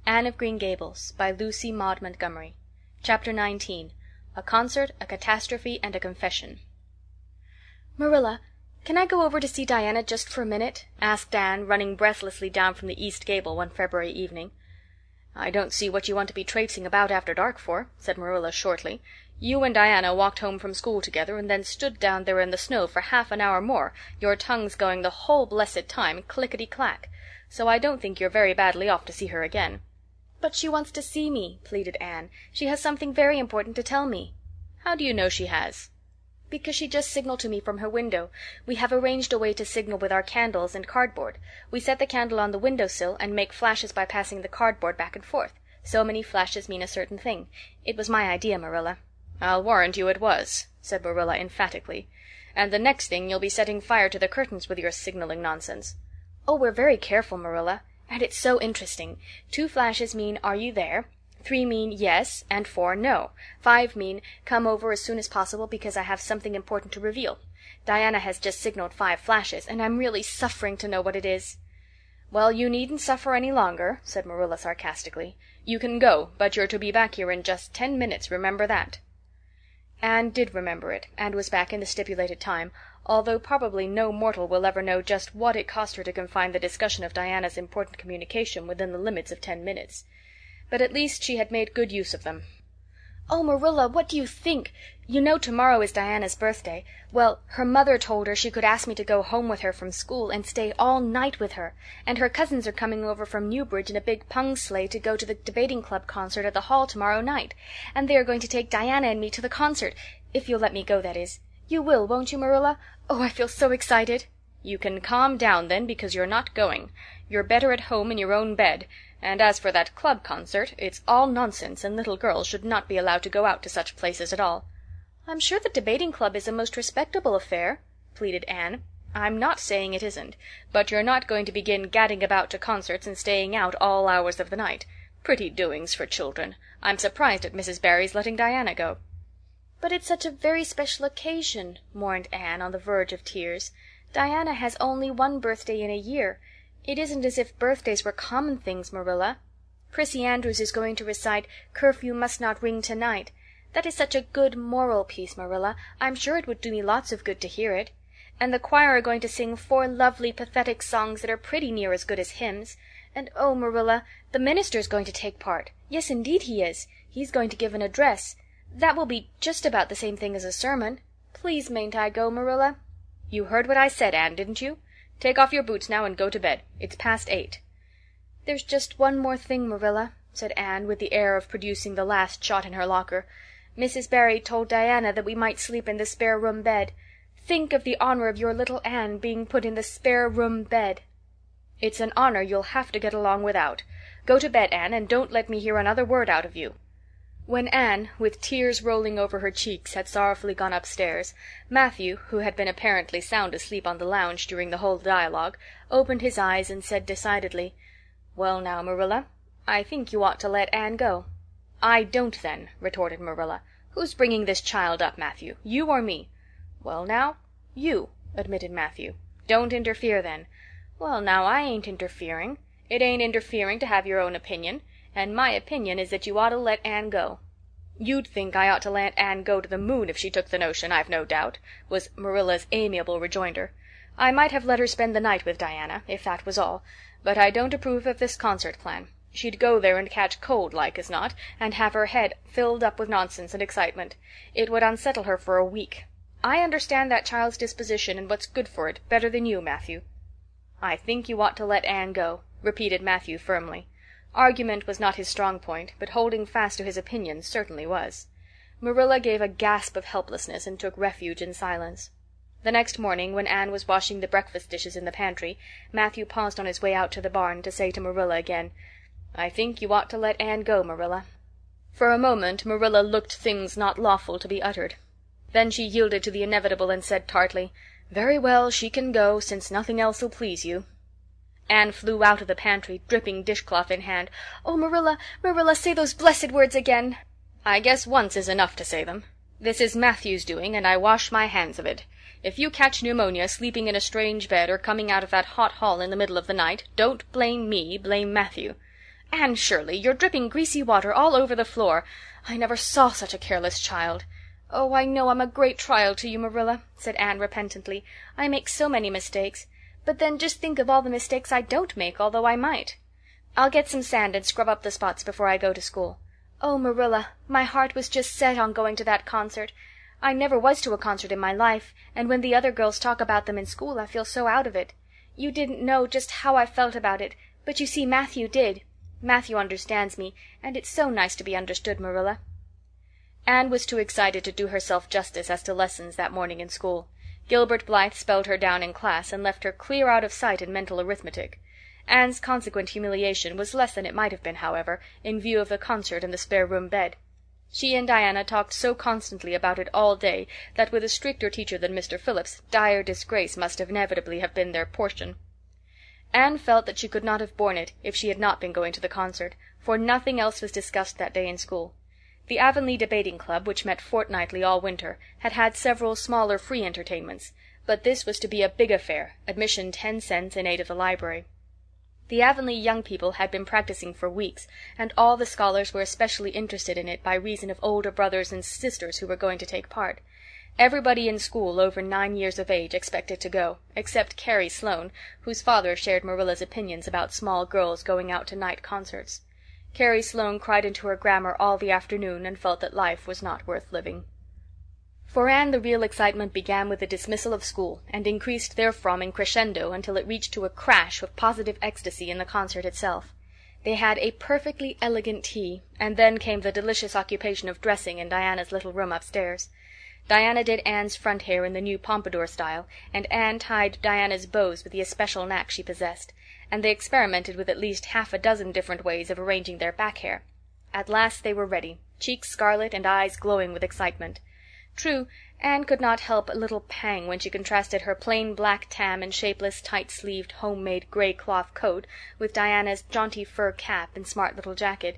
Anne of Green Gables by Lucy Maud Montgomery. Chapter 19. A Concert, a Catastrophe, and a Confession. "Marilla, can I go over to see Diana just for a minute?" asked Anne, running breathlessly down from the east gable one February evening. "I don't see what you want to be traipsing about after dark for," said Marilla shortly. "You and Diana walked home from school together and then stood down there in the snow for half an hour more, your tongues going the whole blessed time clickety-clack. So I don't think you're very badly off to see her again." "But she wants to see me," pleaded Anne. "She has something very important to tell me." "How do you know she has?" "Because she just signaled to me from her window. We have arranged a way to signal with our candles and cardboard. We set the candle on the window sill and make flashes by passing the cardboard back and forth. So many flashes mean a certain thing. It was my idea, Marilla." "I'll warrant you it was," said Marilla emphatically. "And the next thing you'll be setting fire to the curtains with your signaling nonsense." "Oh, we're very careful, Marilla. And it's so interesting. 2 flashes mean 'Are you there?' 3 mean 'Yes,' and 4 'No.' 5 mean 'Come over as soon as possible because I have something important to reveal.' Diana has just signaled 5 flashes, and I'm really suffering to know what it is." "Well, you needn't suffer any longer," said Marilla sarcastically. "You can go, but you're to be back here in just 10 minutes, remember that." Anne did remember it, and was back in the stipulated time, although probably no mortal will ever know just what it cost her to confine the discussion of Diana's important communication within the limits of 10 minutes. But at least she had made good use of them. "Oh, Marilla, what do you think? You know tomorrow is Diana's birthday. Well, her mother told her she could ask me to go home with her from school and stay all night with her. And her cousins are coming over from Newbridge in a big pung sleigh to go to the debating club concert at the hall tomorrow night. And they are going to take Diana and me to the concert, if you'll let me go, that is. You will, won't you, Marilla? Oh, I feel so excited." "You can calm down then, because you're not going. You're better at home in your own bed. And as for that club concert, it's all nonsense, and little girls should not be allowed to go out to such places at all." "I'm sure the debating club is a most respectable affair," pleaded Anne. "I'm not saying it isn't, but you're not going to begin gadding about to concerts and staying out all hours of the night. Pretty doings for children. I'm surprised at Mrs. Barry's letting Diana go." "But it's such a very special occasion," mourned Anne, on the verge of tears. "Diana has only one birthday in a year. It isn't as if birthdays were common things, Marilla. Prissy Andrews is going to recite 'Curfew Must Not Ring Tonight.' That is such a good moral piece, Marilla. I'm sure it would do me lots of good to hear it. And the choir are going to sing 4 lovely pathetic songs that are pretty near as good as hymns. And oh, Marilla, the minister's going to take part. Yes, indeed he is. He's going to give an address. That will be just about the same thing as a sermon. Please mayn't I go, Marilla?" "You heard what I said, Anne, didn't you? Take off your boots now and go to bed. It's past 8. "There's just one more thing, Marilla," said Anne, with the air of producing the last shot in her locker. "Mrs. Barry told Diana that we might sleep in the spare room bed. Think of the honor of your little Anne being put in the spare room bed." "It's an honor you'll have to get along without. Go to bed, Anne, and don't let me hear another word out of you." When Anne, with tears rolling over her cheeks, had sorrowfully gone upstairs, Matthew, who had been apparently sound asleep on the lounge during the whole dialogue, opened his eyes and said decidedly, "Well now, Marilla, I think you ought to let Anne go." "I don't then," retorted Marilla. "Who's bringing this child up, Matthew? You or me?" "Well now, you," admitted Matthew. "Don't interfere then." "Well now, I ain't interfering. It ain't interfering to have your own opinion. And my opinion is that you ought to let Anne go." "You'd think I ought to let Anne go to the moon if she took the notion, I've no doubt," was Marilla's amiable rejoinder. "I might have let her spend the night with Diana, if that was all, but I don't approve of this concert plan. She'd go there and catch cold like as not, and have her head filled up with nonsense and excitement. It would unsettle her for a week. I understand that child's disposition and what's good for it better than you, Matthew." "I think you ought to let Anne go," repeated Matthew firmly. Argument was not his strong point, but holding fast to his opinions certainly was. Marilla gave a gasp of helplessness and took refuge in silence. The next morning, when Anne was washing the breakfast dishes in the pantry, Matthew paused on his way out to the barn to say to Marilla again, "I think you ought to let Anne go, Marilla." For a moment Marilla looked things not lawful to be uttered. Then she yielded to the inevitable and said tartly, "Very well, she can go, since nothing else'll please you." Anne flew out of the pantry, dripping dishcloth in hand. "Oh, Marilla, Marilla, say those blessed words again." "I guess once is enough to say them. This is Matthew's doing, and I wash my hands of it. If you catch pneumonia sleeping in a strange bed or coming out of that hot hall in the middle of the night, don't blame me, blame Matthew. Anne Shirley, you're dripping greasy water all over the floor. I never saw such a careless child." "Oh, I know I'm a great trial to you, Marilla," said Anne repentantly. "I make so many mistakes. But then just think of all the mistakes I don't make, although I might. I'll get some sand and scrub up the spots before I go to school. Oh, Marilla, my heart was just set on going to that concert. I never was to a concert in my life, and when the other girls talk about them in school I feel so out of it. You didn't know just how I felt about it, but you see Matthew did. Matthew understands me, and it's so nice to be understood, Marilla." Anne was too excited to do herself justice as to lessons that morning in school. Gilbert Blythe spelled her down in class and left her clear out of sight in mental arithmetic. Anne's consequent humiliation was less than it might have been, however, in view of the concert and the spare-room bed. She and Diana talked so constantly about it all day that with a stricter teacher than Mr. Phillips, dire disgrace must inevitably have been their portion. Anne felt that she could not have borne it if she had not been going to the concert, for nothing else was discussed that day in school. The Avonlea Debating Club, which met fortnightly all winter, had had several smaller free entertainments, but this was to be a big affair, admission 10 cents in aid of the library. The Avonlea young people had been practicing for weeks, and all the scholars were especially interested in it by reason of older brothers and sisters who were going to take part. Everybody in school over 9 years of age expected to go, except Carrie Sloane, whose father shared Marilla's opinions about small girls going out to night concerts. Carrie Sloane cried into her grammar all the afternoon and felt that life was not worth living. For Anne the real excitement began with the dismissal of school, and increased therefrom in crescendo until it reached to a crash of positive ecstasy in the concert itself. They had a perfectly elegant tea, and then came the delicious occupation of dressing in Diana's little room upstairs. Diana did Anne's front hair in the new pompadour style, and Anne tied Diana's bows with the especial knack she possessed, and they experimented with at least half a dozen different ways of arranging their back hair. At last they were ready, cheeks scarlet and eyes glowing with excitement. True, Anne could not help a little pang when she contrasted her plain black tam and shapeless, tight-sleeved, home-made gray cloth coat with Diana's jaunty fur cap and smart little jacket,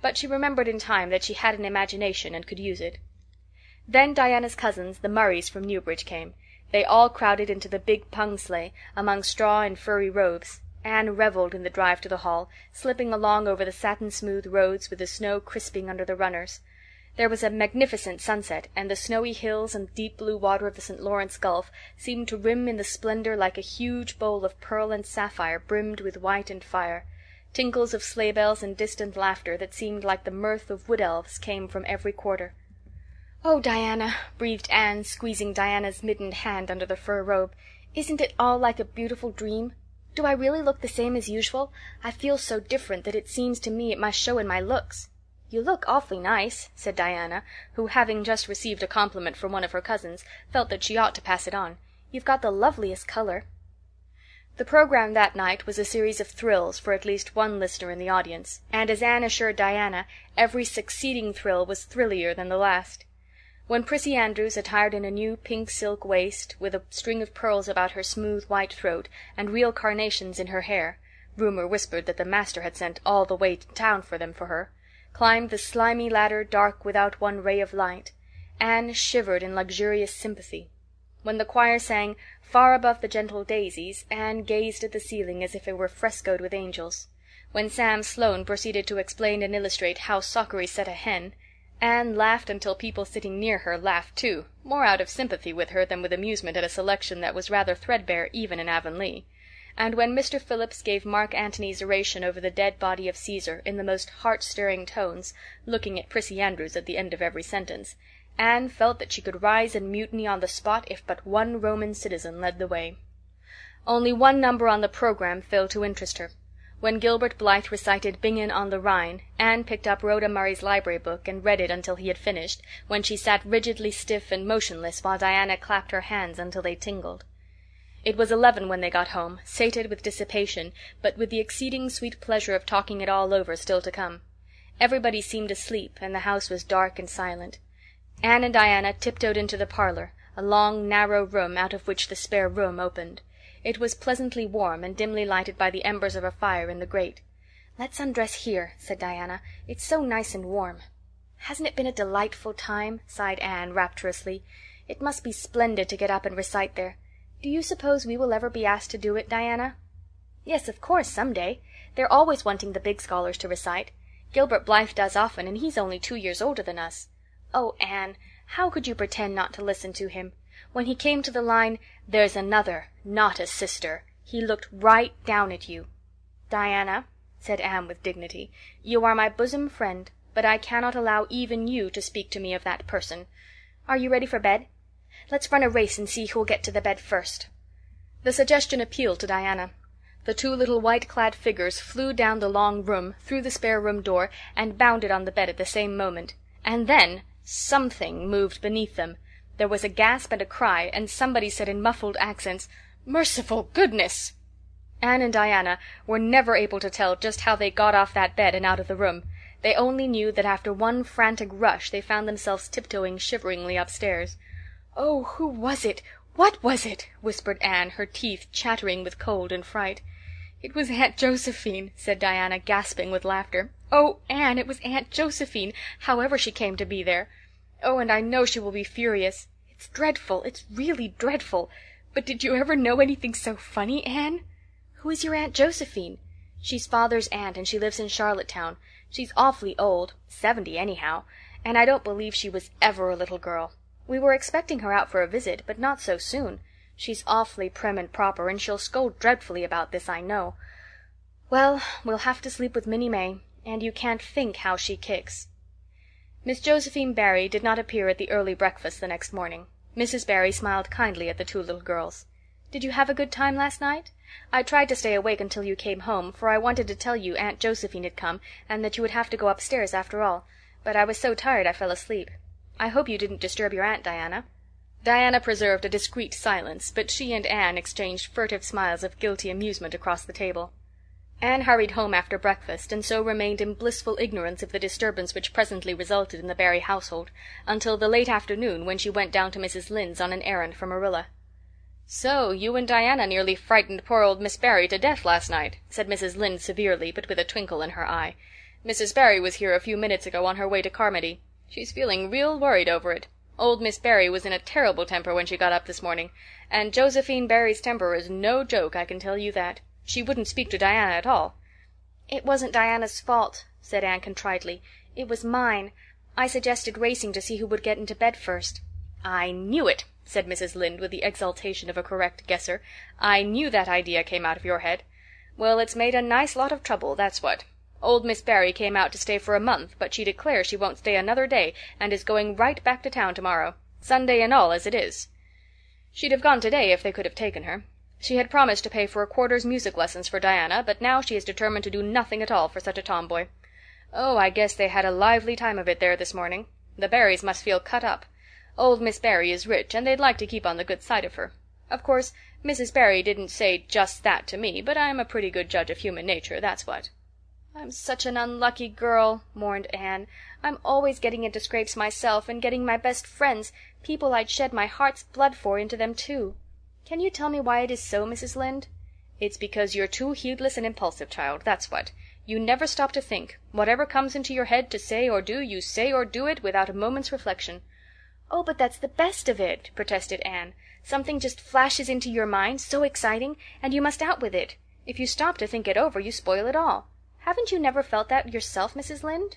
but she remembered in time that she had an imagination and could use it. Then Diana's cousins, the Murrays from Newbridge, came. They all crowded into the big pung sleigh, among straw and furry robes. Anne revelled in the drive to the hall, slipping along over the satin-smooth roads with the snow crisping under the runners. There was a magnificent sunset, and the snowy hills and deep blue water of the St. Lawrence Gulf seemed to rim in the splendor like a huge bowl of pearl and sapphire brimmed with white and fire. Tinkles of sleigh bells and distant laughter that seemed like the mirth of wood-elves came from every quarter. "Oh, Diana," breathed Anne, squeezing Diana's mittened hand under the fur robe, "isn't it all like a beautiful dream? Do I really look the same as usual? I feel so different that it seems to me it must show in my looks." "You look awfully nice," said Diana, who, having just received a compliment from one of her cousins, felt that she ought to pass it on. "You've got the loveliest color." The program that night was a series of thrills for at least one listener in the audience, and as Anne assured Diana, every succeeding thrill was thrillier than the last. When Prissy Andrews, attired in a new pink silk waist, with a string of pearls about her smooth white throat, and real carnations in her hair, rumor whispered that the master had sent all the way to town for them for her, climbed the slimy ladder dark without one ray of light, Anne shivered in luxurious sympathy. When the choir sang "Far Above the Gentle Daisies," Anne gazed at the ceiling as if it were frescoed with angels. When Sam Sloane proceeded to explain and illustrate how Sockery set a hen, Anne laughed until people sitting near her laughed too, more out of sympathy with her than with amusement at a selection that was rather threadbare even in Avonlea. And when Mr. Phillips gave Mark Antony's oration over the dead body of Caesar in the most heart-stirring tones, looking at Prissy Andrews at the end of every sentence, Anne felt that she could rise and mutiny on the spot if but one Roman citizen led the way. Only one number on the program failed to interest her. When Gilbert Blythe recited Bingen on the Rhine, Anne picked up Rhoda Murray's library book and read it until he had finished, when she sat rigidly stiff and motionless while Diana clapped her hands until they tingled. It was 11 when they got home, sated with dissipation, but with the exceeding sweet pleasure of talking it all over still to come. Everybody seemed asleep, and the house was dark and silent. Anne and Diana tiptoed into the parlor, a long, narrow room out of which the spare room opened. It was pleasantly warm and dimly lighted by the embers of a fire in the grate. "Let's undress here," said Diana. "It's so nice and warm." "Hasn't it been a delightful time?" sighed Anne rapturously. "It must be splendid to get up and recite there. Do you suppose we will ever be asked to do it, Diana?" "Yes, of course, some day. They're always wanting the big scholars to recite. Gilbert Blythe does often, and he's only 2 years older than us. Oh, Anne, how could you pretend not to listen to him? When he came to the line, 'There's another, not a sister,' he looked right down at you." "Diana," said Anne with dignity, "you are my bosom friend, but I cannot allow even you to speak to me of that person. Are you ready for bed? Let's run a race and see who'll get to the bed first." The suggestion appealed to Diana. The 2 little white-clad figures flew down the long room, through the spare room door, and bounded on the bed at the same moment. And then something moved beneath them. There was a gasp and a cry, and somebody said in muffled accents, "Merciful goodness!" Anne and Diana were never able to tell just how they got off that bed and out of the room. They only knew that after one frantic rush they found themselves tiptoeing shiveringly upstairs. "Oh, who was it? What was it?" whispered Anne, her teeth chattering with cold and fright. "It was Aunt Josephine," said Diana, gasping with laughter. "Oh, Anne, it was Aunt Josephine, however she came to be there. Oh, and I know she will be furious. It's dreadful, it's really dreadful. But did you ever know anything so funny, Anne?" "Who is your Aunt Josephine?" "She's Father's aunt, and she lives in Charlottetown. She's awfully old, 70 anyhow, and I don't believe she was ever a little girl. We were expecting her out for a visit, but not so soon. She's awfully prim and proper, and she'll scold dreadfully about this, I know. Well, we'll have to sleep with Minnie May, and you can't think how she kicks." Miss Josephine Barry did not appear at the early breakfast the next morning. Mrs. Barry smiled kindly at the 2 little girls. "Did you have a good time last night? I tried to stay awake until you came home, for I wanted to tell you Aunt Josephine had come, and that you would have to go upstairs after all, but I was so tired I fell asleep. I hope you didn't disturb your aunt, Diana." Diana preserved a discreet silence, but she and Anne exchanged furtive smiles of guilty amusement across the table. Anne hurried home after breakfast, and so remained in blissful ignorance of the disturbance which presently resulted in the Barry household, until the late afternoon, when she went down to Mrs. Lynde's on an errand for Marilla. "So you and Diana nearly frightened poor old Miss Barry to death last night," said Mrs. Lynde severely, but with a twinkle in her eye. "Mrs. Barry was here a few minutes ago on her way to Carmody. She's feeling real worried over it. Old Miss Barry was in a terrible temper when she got up this morning, and Josephine Barry's temper is no joke, I can tell you that. She wouldn't speak to Diana at all." "It wasn't Diana's fault," said Anne contritely. "It was mine. I suggested racing to see who would get into bed first." "I knew it," said Mrs. Lynde with the exultation of a correct guesser. "I knew that idea came out of your head. Well, it's made a nice lot of trouble, that's what. Old Miss Barry came out to stay for a month, but she declares she won't stay another day, and is going right back to town tomorrow, Sunday and all as it is. She'd have gone today if they could have taken her. She had promised to pay for a quarter's music lessons for Diana, but now she is determined to do nothing at all for such a tomboy. Oh, I guess they had a lively time of it there this morning. The Barrys must feel cut up. Old Miss Barry is rich, and they'd like to keep on the good side of her. Of course, Mrs. Barry didn't say just that to me, but I'm a pretty good judge of human nature, that's what." "I'm such an unlucky girl," mourned Anne. "I'm always getting into scrapes myself, and getting my best friends, people I'd shed my heart's blood for, into them too. Can you tell me why it is so, Mrs. Lynde?" "It's because you're too heedless and impulsive, child, that's what. You never stop to think. Whatever comes into your head to say or do, you say or do it without a moment's reflection." "Oh, but that's the best of it," protested Anne. "Something just flashes into your mind, so exciting, and you must out with it. If you stop to think it over, you spoil it all. Haven't you never felt that yourself, Mrs. Lynde?"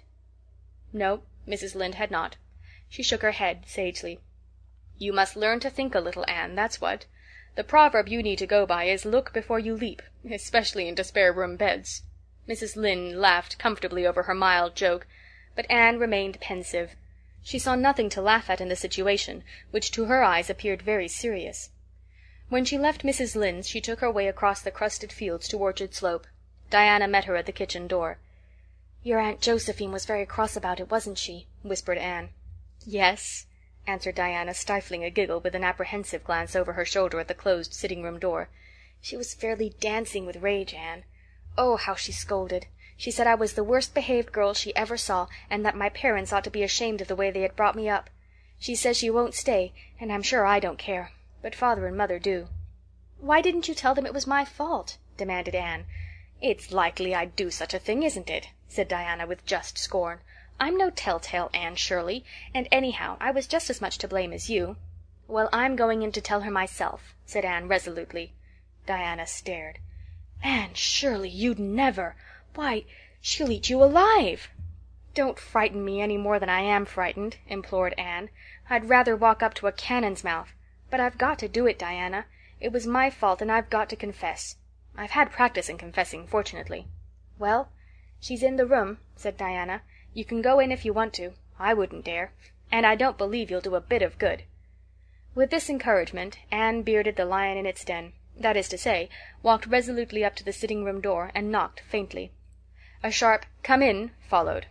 No, Mrs. Lynde had not. She shook her head sagely. "You must learn to think a little, Anne, that's what. The proverb you need to go by is 'look before you leap,' especially into spare-room beds." Mrs. Lynde laughed comfortably over her mild joke, but Anne remained pensive. She saw nothing to laugh at in the situation, which to her eyes appeared very serious. When she left Mrs. Lynde's she took her way across the crusted fields to Orchard Slope. Diana met her at the kitchen door. "Your Aunt Josephine was very cross about it, wasn't she?" whispered Anne. "Yes," answered Diana, stifling a giggle with an apprehensive glance over her shoulder at the closed sitting-room door. "She was fairly dancing with rage, Anne. Oh, how she scolded! She said I was the worst-behaved girl she ever saw, and that my parents ought to be ashamed of the way they had brought me up. She says she won't stay, and I'm sure I don't care, but Father and Mother do." "Why didn't you tell them it was my fault?" demanded Anne. "It's likely I'd do such a thing, isn't it?" said Diana with just scorn. "I'm no telltale Anne Shirley, and anyhow I was just as much to blame as you." "Well, I'm going in to tell her myself," said Anne resolutely. Diana stared. "Anne Shirley, you'd never! Why, she'll eat you alive!" "Don't frighten me any more than I am frightened," implored Anne. "I'd rather walk up to a cannon's mouth. But I've got to do it, Diana. It was my fault and I've got to confess. I've had practice in confessing, fortunately." "Well, she's in the room," said Diana. "You can go in if you want to. I wouldn't dare. And I don't believe you'll do a bit of good." With this encouragement Anne bearded the lion in its den, that is to say, walked resolutely up to the sitting-room door and knocked faintly. A sharp "Come in" followed.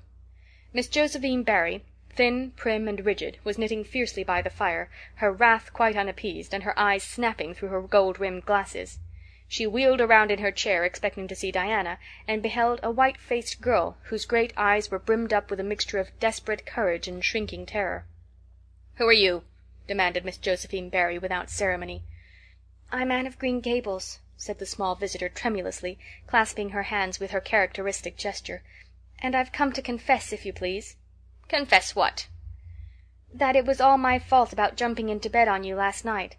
Miss Josephine Barry, thin, prim, and rigid, was knitting fiercely by the fire, her wrath quite unappeased, and her eyes snapping through her gold-rimmed glasses. She wheeled around in her chair, expecting to see Diana, and beheld a white-faced girl whose great eyes were brimmed up with a mixture of desperate courage and shrinking terror. "Who are you?" demanded Miss Josephine Barry without ceremony. "I'm Anne of Green Gables," said the small visitor tremulously, clasping her hands with her characteristic gesture. "And I've come to confess, if you please." "Confess what?" "That it was all my fault about jumping into bed on you last night.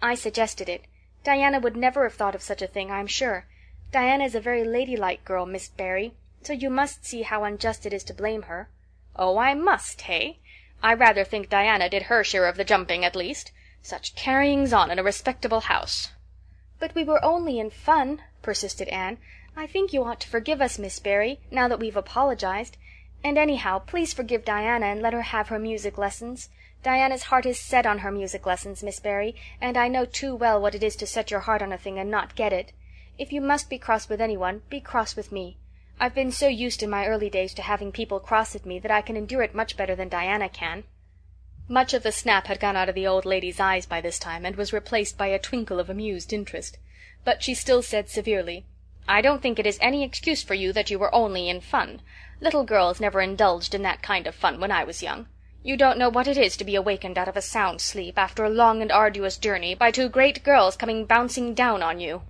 I suggested it. Diana would never have thought of such a thing, I'm sure. Diana is a very ladylike girl, Miss Barry, so you must see how unjust it is to blame her." "Oh, I must, hey? I rather think Diana did her share of the jumping, at least. Such carryings on in a respectable house." "But we were only in fun," persisted Anne. "I think you ought to forgive us, Miss Barry, now that we've apologized. And anyhow, please forgive Diana and let her have her music lessons. Diana's heart is set on her music lessons, Miss Barry, and I know too well what it is to set your heart on a thing and not get it. If you must be cross with anyone, be cross with me. I've been so used in my early days to having people cross at me that I can endure it much better than Diana can." Much of the snap had gone out of the old lady's eyes by this time, and was replaced by a twinkle of amused interest. But she still said severely, "I don't think it is any excuse for you that you were only in fun. Little girls never indulged in that kind of fun when I was young. You don't know what it is to be awakened out of a sound sleep, after a long and arduous journey, by two great girls coming bouncing down on you."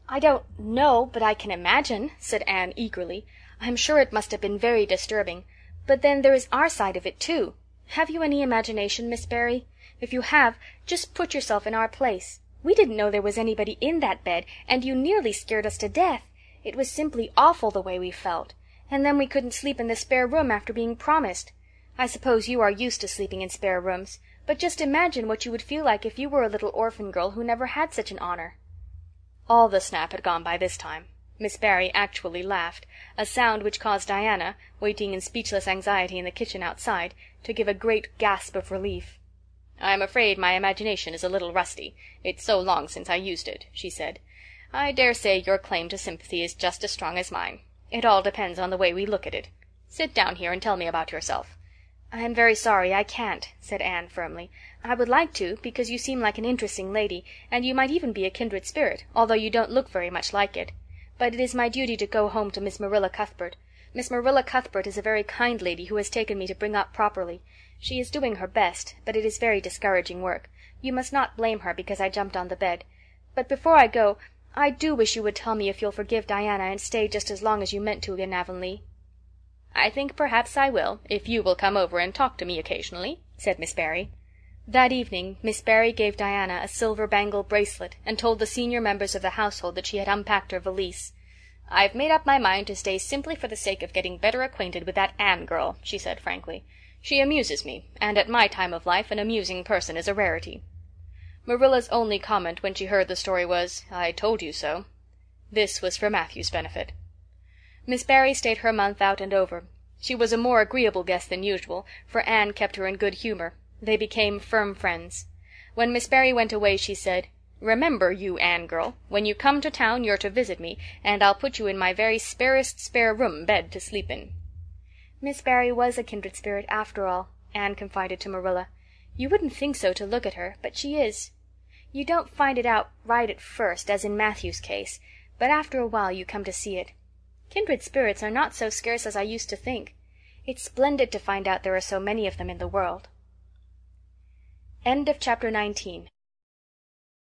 "I don't know, but I can imagine," said Anne eagerly. "I'm sure it must have been very disturbing. But then there is our side of it, too. Have you any imagination, Miss Barry? If you have, just put yourself in our place. We didn't know there was anybody in that bed, and you nearly scared us to death. It was simply awful the way we felt. And then we couldn't sleep in the spare room after being promised. I suppose you are used to sleeping in spare rooms, but just imagine what you would feel like if you were a little orphan girl who never had such an honor." All the snap had gone by this time. Miss Barry actually laughed, a sound which caused Diana, waiting in speechless anxiety in the kitchen outside, to give a great gasp of relief. "I'm afraid my imagination is a little rusty. It's so long since I used it," she said. "I dare say your claim to sympathy is just as strong as mine. It all depends on the way we look at it. Sit down here and tell me about yourself." "I am very sorry I can't," said Anne firmly. "I would like to, because you seem like an interesting lady, and you might even be a kindred spirit, although you don't look very much like it. But it is my duty to go home to Miss Marilla Cuthbert. Miss Marilla Cuthbert is a very kind lady who has taken me to bring up properly. She is doing her best, but it is very discouraging work. You must not blame her because I jumped on the bed. But before I go, I do wish you would tell me if you'll forgive Diana and stay just as long as you meant to in Avonlea." "I think perhaps I will, if you will come over and talk to me occasionally," said Miss Barry. That evening Miss Barry gave Diana a silver bangle bracelet and told the senior members of the household that she had unpacked her valise. "I've made up my mind to stay simply for the sake of getting better acquainted with that Anne girl," she said frankly. "She amuses me, and at my time of life an amusing person is a rarity." Marilla's only comment when she heard the story was, "I told you so." This was for Matthew's benefit. Miss Barry stayed her month out and over. She was a more agreeable guest than usual, for Anne kept her in good humor. They became firm friends. When Miss Barry went away she said, "Remember, you Anne girl, when you come to town you're to visit me, and I'll put you in my very sparest spare room bed to sleep in." "Miss Barry was a kindred spirit after all," Anne confided to Marilla. "You wouldn't think so to look at her, but she is. You don't find it out right at first, as in Matthew's case, but after a while you come to see it. Kindred spirits are not so scarce as I used to think. It's splendid to find out there are so many of them in the world." End of chapter 19.